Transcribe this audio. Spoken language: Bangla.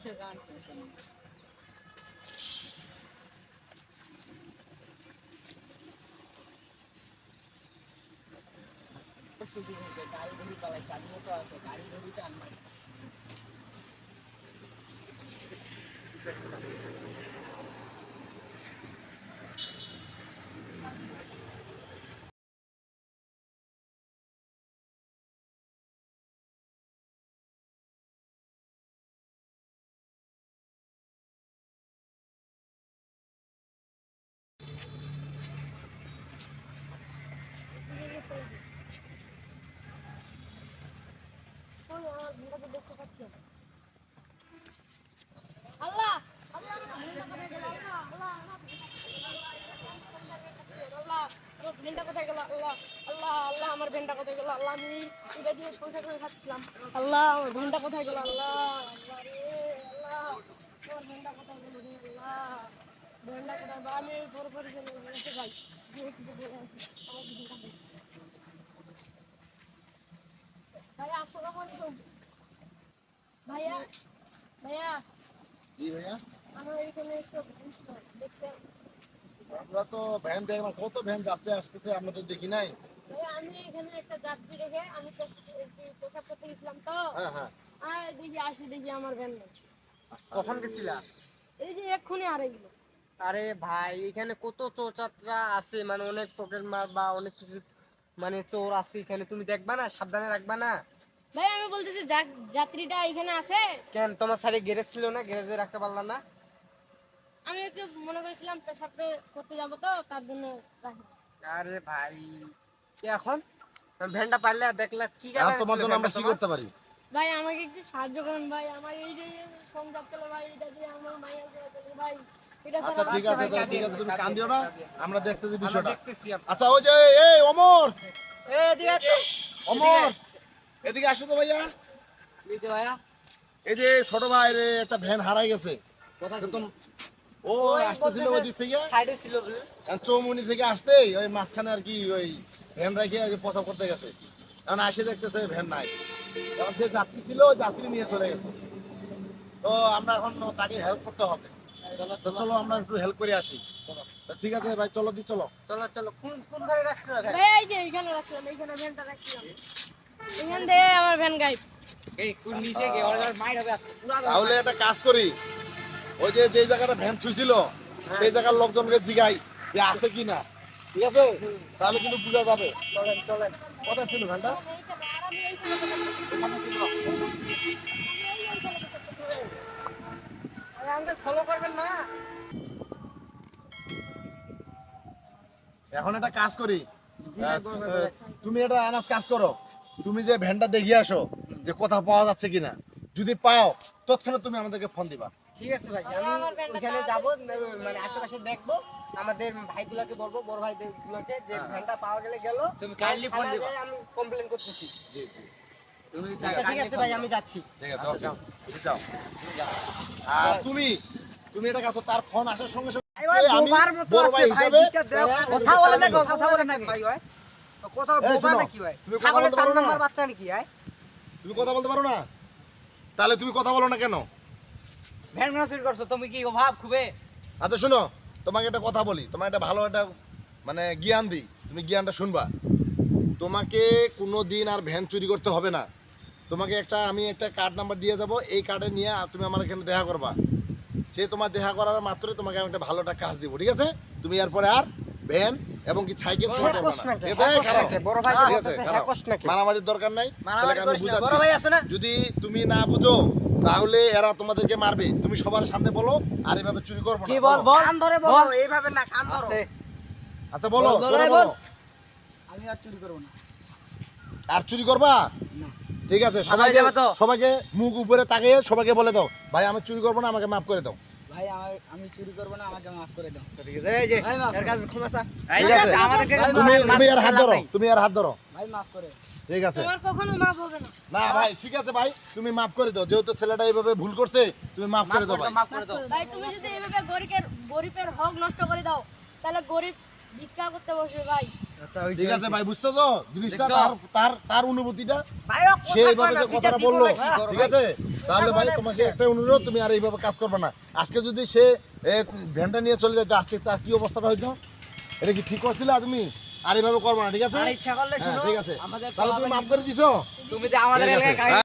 আচ্ছা যান শুটিং হয়েছে গাড়ি ধরি পালাইছে আমিও তো আছে গাড়ি ধরিটা আনবার আল্লাহ ভেন্ডা কোথায় গেল আল্লাহ আল্লাহ আল্লাহ আমার ভেন্ডা কোথায় গেল আল্লাহ আমি এটা দিয়ে সংসার করে খাচ্ছিলাম আল্লাহ আমার ভেন্ডা কোথায় গেল আল্লাহ আল্লাহ রে আল্লাহ আমার ভেন্ডা কোথায় গেল রে আল্লাহ ভেন্ডা কোথায় বা আমি পরে পরে এসে যাই গিয়ে কিছু বলে আসি আমার ভেন্ডা কোথায় ভাইয়া আসসালামু আলাইকুম ভাইয়া ভাইয়া জি ভাইয়া আমার এখানে একটু দেখছেন আমরা তো ভ্যান দেখলাম কত ভ্যান যাচ্ছে আসতেছে আমরা তো দেখি নাই। ভাইয়া আমি এখানে একটা যাত্রী রেখে আমি তো পেশাব করতে গেছিলাম তো হ্যাঁ হ্যাঁ আর দেখি আসি দেখি আমার ভ্যান নেই কখন গেছিলা? এই যে এক্ষুনি হারিয়ে গেল আরে ভাই এখানে কত চোর চাতরা আছে, মানে অনেক পকেট মার বা অনেক কিছু মানে চোর আছে এখানে, তুমি দেখবা না, সাবধানে রাখবা না। ভাই আমি বলতেছি যাত্রীটা এখানে আছে কেন তোমার সাইডে গ্যারেজ ছিল না, গ্যারেজে রাখতে পারলা না? আমি একটু মনে করেছিলাম পেশাব করতে যাবো তো তার জন্য রাখি আরে ভাই কি এখন ভ্যানটা পারলে দেখলা কি আর গাড়ি তোমার জন্য আমরা কি করতে পারি? ভাই আমাকে একটু সাহায্য করুন ভাই আমার এই যে সংসার চলে ভাই এটা দিয়ে আমার মায়ের চলে ভাই এটা আচ্ছা ছাড়া ঠিক বাচ্চা আছে ভাই ঠিক আছে তুমি কান দিও না, আমরা দেখতেছি বিষয়টা। দেখতেছি আচ্ছা ওই যে এই অমর এদিকে তো অমর এদিকে আসো তো ভাইয়া। নিচে ভাইয়া এই যে ছোট ভাই রে একটা ভ্যান হারাই গেছে কোথায় তো ও আসতেছিল ওই দিক থেকে সাইডে ছিল বলে। চৌমুনি থেকে আসতেই ওই মাঝখানে আর কি ওই ভ্যান রেখে প্রসাব করতে গেছে, এখন আসে দেখতেছে ভ্যান নাই, এখন যে যাত্রী ছিল ওই যাত্রী নিয়ে চলে গেছে। তো আমরা এখন তাকে হেল্প করতে হবে, তো চলো আমরা একটু হেল্প করে আসি। তো ঠিক আছে ভাই চলো চলো। চলো চলো কোন কোন গাড়ি রাখছো ভাই? ভাই এই যে এখানে রাখলাম এইখানে ভ্যানটা রাখলাম এখান দিয়ে আমার ভ্যান গাইব এই কোন নিচে গে ওর মাইর হবে আজকে পুরো। তাহলে একটা কাজ করি, ওই যে যে জায়গাটা ভ্যান ছুঁছিল সেই জায়গার লোকজনকে জিগাই যে আছে কি না, ঠিক আছে? তাহলে কিন্তু বোঝা যাবে। চলেন চলেন। কোথায় ছিল ভ্যানটা? এইখানে আর আমি এইখানে আরে আমাদের ফলো করবেন না। এখন একটা কাজ করি, তুমি এটা আনাজ কাজ করো, তুমি যে ভ্যানটা দেখিয়ে আসো যে কোথাও পাওয়া যাচ্ছে কিনা, যদি পাও তৎক্ষণাৎ তুমি আমাদেরকে ফোন দিবা। ঠিক আছে ভাই, আমি ওখানে যাব, মানে আশেপাশে দেখবো, আমাদের ভাইগুলোকে বলবো, বড় ভাইগুলোকে যে ভ্যানটা পাওয়া গেলে গেল, তুমি কাইন্ডলি ফোন দিবা, আমি কমপ্লেইন করতেছি। জি জি তুমি ঠিক আছে ভাই, আমি যাচ্ছি। ঠিক আছে ওকে তুমি যাও। আর তুমি তুমি এটা কাজ তার ফোন আসার সঙ্গে সঙ্গে আমি বোবার মতো বড় আছে ভাই ভাই, হিসাবে দুইটা দেও, তারা কথা বলে না, আমাদেরকে কথা বলে না ভাই হয়। কোথাও এই বোবা শোনো, নাকি হয়? তুমি কথা ছাগলের বলতে 4 পারো না? নাম্বার বাচ্চা নাকি হয়? তুমি কথা বলতে পারো না? তাহলে তুমি কথা বলো না কেন? ভ্যান চুরি করছো তুমি, কি অভাব খুবে? আচ্ছা শোনো, তোমাকে একটা কথা বলি, তোমাকে একটা ভালো একটা মানে জ্ঞান দিই, তুমি জ্ঞানটা শুনবা। তোমাকে কোনো দিন আর ভ্যান চুরি করতে হবে না। তোমাকে আমি একটা কার্ড নাম্বার দিয়ে যাব, এই কার্ডে নিয়ে তুমি আমার এখানে দেখা করবা। সে তোমার দেখা করার মাত্রই তোমাকে আমি একটা ভালো একটা কাজ দিব, ঠিক আছে? তুমি এরপরে আর ভ্যান এবং কি সাইকেল চুরি করবে না, ঠিক আছে? খারাপ বড় ভাই ঠিক আছে, খারাপ মারামারির দরকার নাই, ছেলেকে আমি বড় ভাই আছে না? বুঝাচ্ছি। যদি তুমি না বুঝো তাহলে এরা তোমাদেরকে মারবে, তুমি সবার সামনে বলো আর এভাবে চুরি করবো না। কি বল বলো। কান ধরে বলো, এইভাবে না, কান ধরো। আচ্ছা বলো, বল, জোরে বল। বলো। আমি আর চুরি করব না। আর চুরি করবা না। ঠিক আছে, সবাই যাবে তো? সবাইকে মুখ উপরে তাকিয়ে সবাইকে বলে দাও, ভাই আমি চুরি করবো না, আমাকে মাফ করে দাও। ভাই আমি চুরি করব না, আমাকে মাফ করে দাও। ঠিক আছে, এই যে এর কাছে ক্ষমা চা। ঠিক আছে, আমাদেরকে তুমি এর হাত ধরো, তুমি এর হাত ধরো, ভাই মাফ করে। ঠিক আছে? তোমার কখনো মাপ হবে না না ভাই ঠিক আছে ভাই, তুমি মাফ করে দাও, যেহেতু ছেলেটা এইভাবে ভুল করছে তুমি মাফ করে দাও ভাই। মাফ করে দাও। ভাই তুমি যদি এইভাবে গরিবের হক নষ্ট করে দাও তাহলে গরিব ভিক্ষা করতে বসবে ভাই। আচ্ছা ঠিক আছে ভাই, বুঝছো তো জিনিসটা, তার তার তার অনুভূতিটা ভাই ও সে এইভাবে যে কথাটা বললো, ঠিক আছে? তাহলে ভাই তোমাকে একটা অনুরোধ, তুমি আর এইভাবে কাজ করবে না। আজকে যদি সে ভ্যানটা নিয়ে চলে যেত, আজকে তার কি অবস্থাটা হইতো? এটা কি ঠিক করছিলে তুমি? আর এইভাবে করবে না, ঠিক আছে? আর ইচ্ছা করলে হ্যাঁ, শুনো, ঠিক আছে, আমাদের তাহলে তুমি মাফ করে দিছো? তুমি যে আমাদের ঠিক আছে। এলাকায়